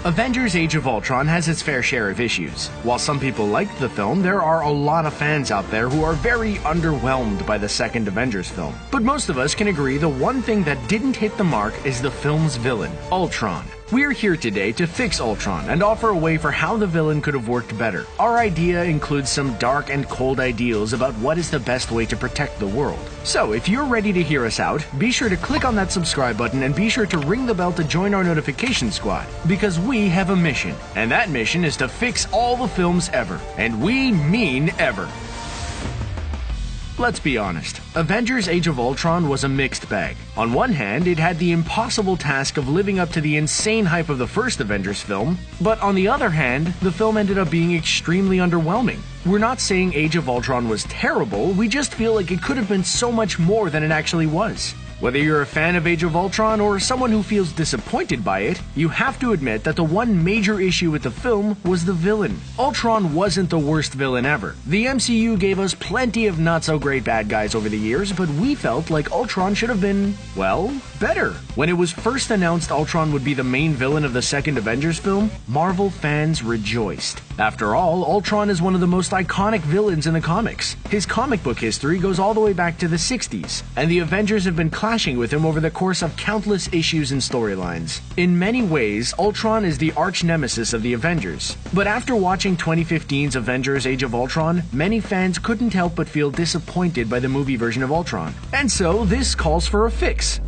Avengers Age of Ultron has its fair share of issues. While some people liked the film, there are a lot of fans out there who are very underwhelmed by the second Avengers film. But most of us can agree the one thing that didn't hit the mark is the film's villain, Ultron. We're here today to fix Ultron and offer a way for how the villain could have worked better. Our idea includes some dark and cold ideals about what is the best way to protect the world. So if you're ready to hear us out, be sure to click on that subscribe button and be sure to ring the bell to join our notification squad, because we have a mission, and that mission is to fix all the films ever. And we mean ever. Let's be honest, Avengers Age of Ultron was a mixed bag. On one hand, it had the impossible task of living up to the insane hype of the first Avengers film, but on the other hand, the film ended up being extremely underwhelming. We're not saying Age of Ultron was terrible, we just feel like it could have been so much more than it actually was. Whether you're a fan of Age of Ultron or someone who feels disappointed by it, you have to admit that the one major issue with the film was the villain. Ultron wasn't the worst villain ever. The MCU gave us plenty of not-so-great bad guys over the years, but we felt like Ultron should have been, well, better. When it was first announced Ultron would be the main villain of the second Avengers film, Marvel fans rejoiced. After all, Ultron is one of the most iconic villains in the comics. His comic book history goes all the way back to the 60s, and the Avengers have been clashing with him over the course of countless issues and storylines. In many ways, Ultron is the arch-nemesis of the Avengers. But after watching 2015's Avengers Age of Ultron, many fans couldn't help but feel disappointed by the movie version of Ultron. And so, this calls for a fix.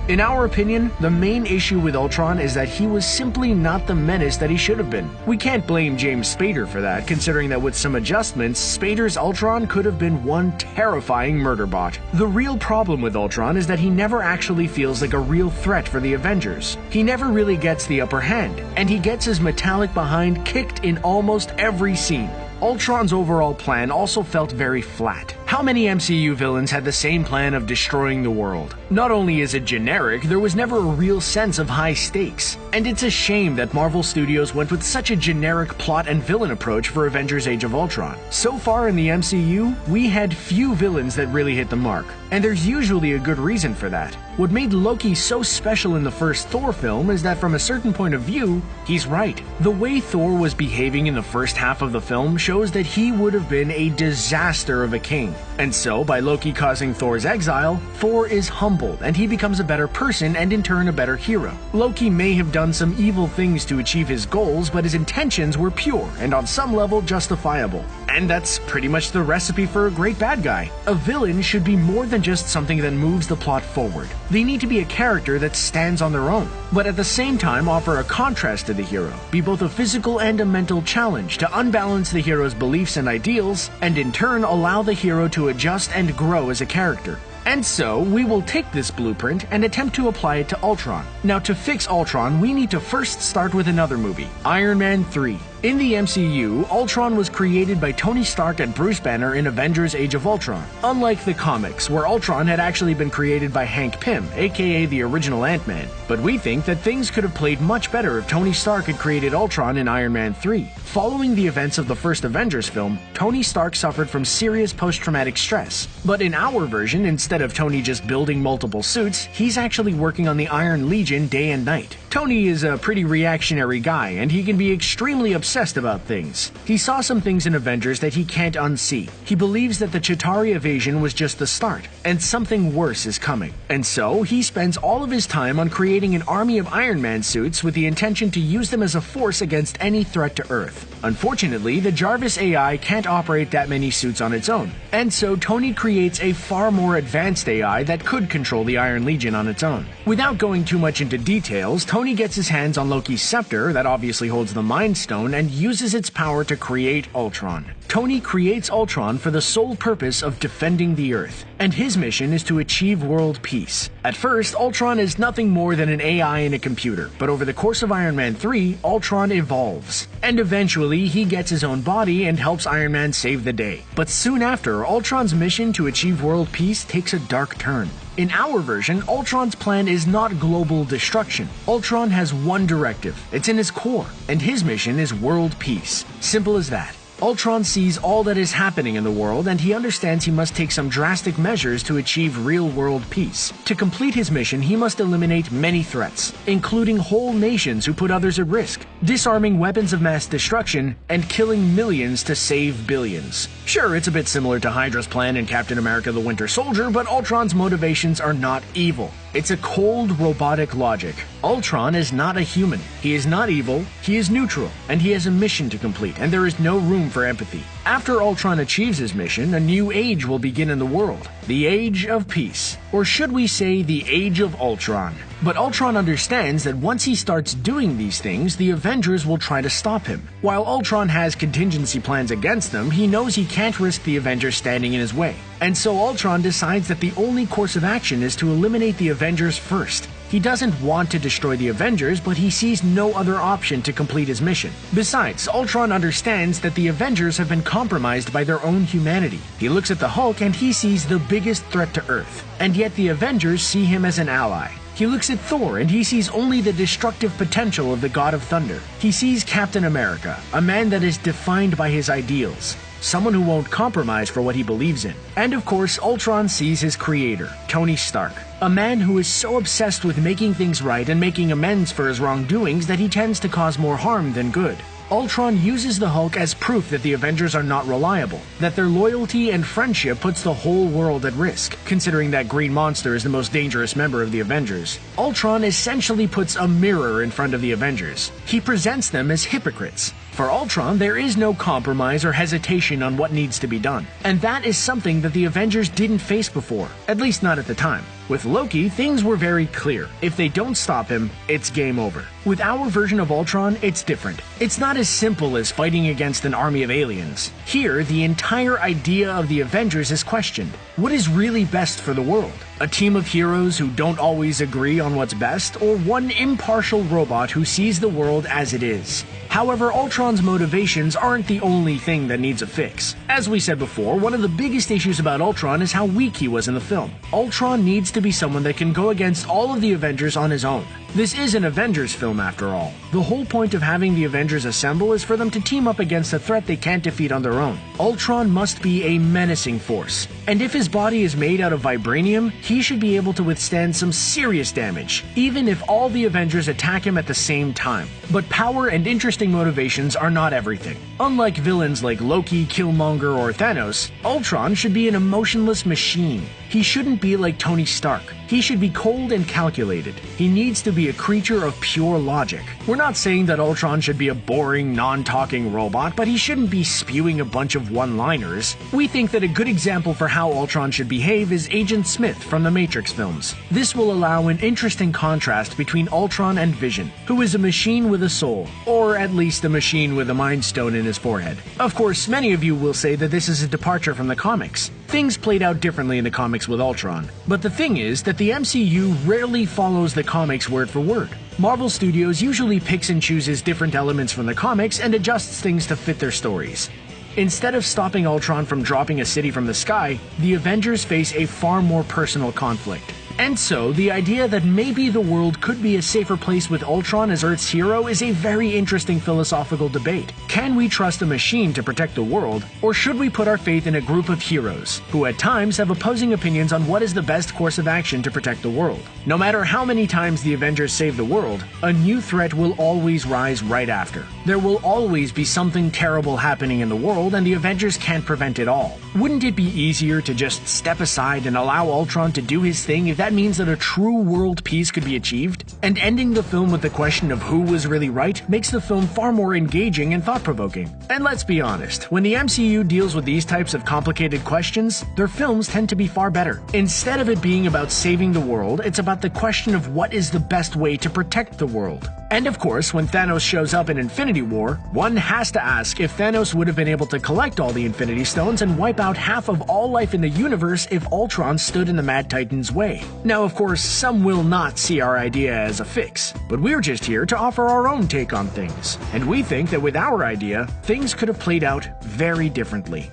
In our opinion, the main issue with Ultron is that he was simply not the menace that he should have been. We can't blame James Spader for that, considering that with some adjustments, Spader's Ultron could have been one terrifying murderbot. The real problem with Ultron is that he never actually feels like a real threat for the Avengers. He never really gets the upper hand, and he gets his metallic behind kicked in almost every scene. Ultron's overall plan also felt very flat. How many MCU villains had the same plan of destroying the world? Not only is it generic, there was never a real sense of high stakes. And it's a shame that Marvel Studios went with such a generic plot and villain approach for Avengers Age of Ultron. So far in the MCU, we had few villains that really hit the mark. And there's usually a good reason for that. What made Loki so special in the first Thor film is that from a certain point of view, he's right. The way Thor was behaving in the first half of the film shows that he would have been a disaster of a king. And so, by Loki causing Thor's exile, Thor is humbled and he becomes a better person and in turn a better hero. Loki may have done some evil things to achieve his goals, but his intentions were pure and on some level justifiable. And that's pretty much the recipe for a great bad guy. A villain should be more than just something that moves the plot forward. They need to be a character that stands on their own, but at the same time offer a contrast to the hero, be both a physical and a mental challenge to unbalance the hero's beliefs and ideals, and in turn allow the hero to adjust and grow as a character. And so, we will take this blueprint and attempt to apply it to Ultron. Now, to fix Ultron, we need to first start with another movie, Iron Man 3. In the MCU, Ultron was created by Tony Stark and Bruce Banner in Avengers Age of Ultron. Unlike the comics, where Ultron had actually been created by Hank Pym, aka the original Ant-Man. But we think that things could have played much better if Tony Stark had created Ultron in Iron Man 3. Following the events of the first Avengers film, Tony Stark suffered from serious post-traumatic stress. But in our version, instead of Tony just building multiple suits, he's actually working on the Iron Legion day and night. Tony is a pretty reactionary guy, and he can be extremely obsessed about things. He saw some things in Avengers that he can't unsee. He believes that the Chitauri invasion was just the start, and something worse is coming. And so, he spends all of his time on creating an army of Iron Man suits with the intention to use them as a force against any threat to Earth. Unfortunately, the Jarvis AI can't operate that many suits on its own, and so Tony creates a far more advanced AI that could control the Iron Legion on its own. Without going too much into details, Tony gets his hands on Loki's scepter that obviously holds the Mind Stone and uses its power to create Ultron. Tony creates Ultron for the sole purpose of defending the Earth, and his mission is to achieve world peace. At first, Ultron is nothing more than an AI in a computer, but over the course of Iron Man 3, Ultron evolves. And eventually, he gets his own body and helps Iron Man save the day. But soon after, Ultron's mission to achieve world peace takes a dark turn. In our version, Ultron's plan is not global destruction. Ultron has one directive. It's in his core, and his mission is world peace. Simple as that. Ultron sees all that is happening in the world, and he understands he must take some drastic measures to achieve real-world peace. To complete his mission, he must eliminate many threats, including whole nations who put others at risk, disarming weapons of mass destruction, and killing millions to save billions. Sure, it's a bit similar to Hydra's plan in Captain America: The Winter Soldier, but Ultron's motivations are not evil. It's a cold, robotic logic. Ultron is not a human. He is not evil, he is neutral, and he has a mission to complete, and there is no room for empathy. After Ultron achieves his mission, a new age will begin in the world. The Age of Peace. Or should we say, the Age of Ultron. But Ultron understands that once he starts doing these things, the Avengers will try to stop him. While Ultron has contingency plans against them, he knows he can't risk the Avengers standing in his way. And so Ultron decides that the only course of action is to eliminate the Avengers first. He doesn't want to destroy the Avengers, but he sees no other option to complete his mission. Besides, Ultron understands that the Avengers have been compromised by their own humanity. He looks at the Hulk and he sees the biggest threat to Earth, and yet the Avengers see him as an ally. He looks at Thor and he sees only the destructive potential of the God of Thunder. He sees Captain America, a man that is defined by his ideals, someone who won't compromise for what he believes in. And of course, Ultron sees his creator, Tony Stark, a man who is so obsessed with making things right and making amends for his wrongdoings that he tends to cause more harm than good. Ultron uses the Hulk as proof that the Avengers are not reliable, that their loyalty and friendship puts the whole world at risk, considering that Green Monster is the most dangerous member of the Avengers. Ultron essentially puts a mirror in front of the Avengers. He presents them as hypocrites. For Ultron, there is no compromise or hesitation on what needs to be done, and that is something that the Avengers didn't face before, at least not at the time. With Loki, things were very clear. If they don't stop him, it's game over. With our version of Ultron, it's different. It's not as simple as fighting against an army of aliens. Here, the entire idea of the Avengers is questioned. What is really best for the world? A team of heroes who don't always agree on what's best, or one impartial robot who sees the world as it is? However, Ultron's motivations aren't the only thing that needs a fix. As we said before, one of the biggest issues about Ultron is how weak he was in the film. Ultron needs to be someone that can go against all of the Avengers on his own. This is an Avengers film after all. The whole point of having the Avengers assemble is for them to team up against a threat they can't defeat on their own. Ultron must be a menacing force, and if his body is made out of vibranium, he should be able to withstand some serious damage, even if all the Avengers attack him at the same time. But power and interesting motivations are not everything. Unlike villains like Loki, Killmonger, or Thanos, Ultron should be an emotionless machine. He shouldn't be like Tony Stark. He should be cold and calculated. He needs to be a creature of pure logic. We're not saying that Ultron should be a boring, non-talking robot, but he shouldn't be spewing a bunch of one-liners. We think that a good example for how Ultron should behave is Agent Smith from the Matrix films. This will allow an interesting contrast between Ultron and Vision, who is a machine with a soul, or at least a machine with a mind stone in his forehead. Of course, many of you will say that this is a departure from the comics. Things played out differently in the comics with Ultron. But the thing is that the MCU rarely follows the comics word for word. Marvel Studios usually picks and chooses different elements from the comics and adjusts things to fit their stories. Instead of stopping Ultron from dropping a city from the sky, the Avengers face a far more personal conflict. And so, the idea that maybe the world could be a safer place with Ultron as Earth's hero is a very interesting philosophical debate. Can we trust a machine to protect the world, or should we put our faith in a group of heroes, who at times have opposing opinions on what is the best course of action to protect the world? No matter how many times the Avengers save the world, a new threat will always rise right after. There will always be something terrible happening in the world, and the Avengers can't prevent it all. Wouldn't it be easier to just step aside and allow Ultron to do his thing if that means that a true world peace could be achieved? And ending the film with the question of who was really right makes the film far more engaging and thought-provoking. And let's be honest, when the MCU deals with these types of complicated questions, their films tend to be far better. Instead of it being about saving the world, it's about the question of what is the best way to protect the world. And of course, when Thanos shows up in Infinity War, one has to ask if Thanos would have been able to collect all the Infinity Stones and wipe out half of all life in the universe if Ultron stood in the Mad Titan's way. Now, of course, some will not see our idea as a fix, but we're just here to offer our own take on things. And we think that with our idea, things could have played out very differently.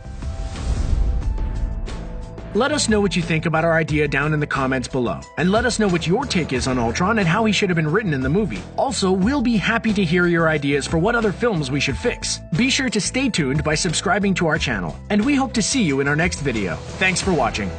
Let us know what you think about our idea down in the comments below, and let us know what your take is on Ultron and how he should have been written in the movie. Also, we'll be happy to hear your ideas for what other films we should fix. Be sure to stay tuned by subscribing to our channel, and we hope to see you in our next video. Thanks for watching.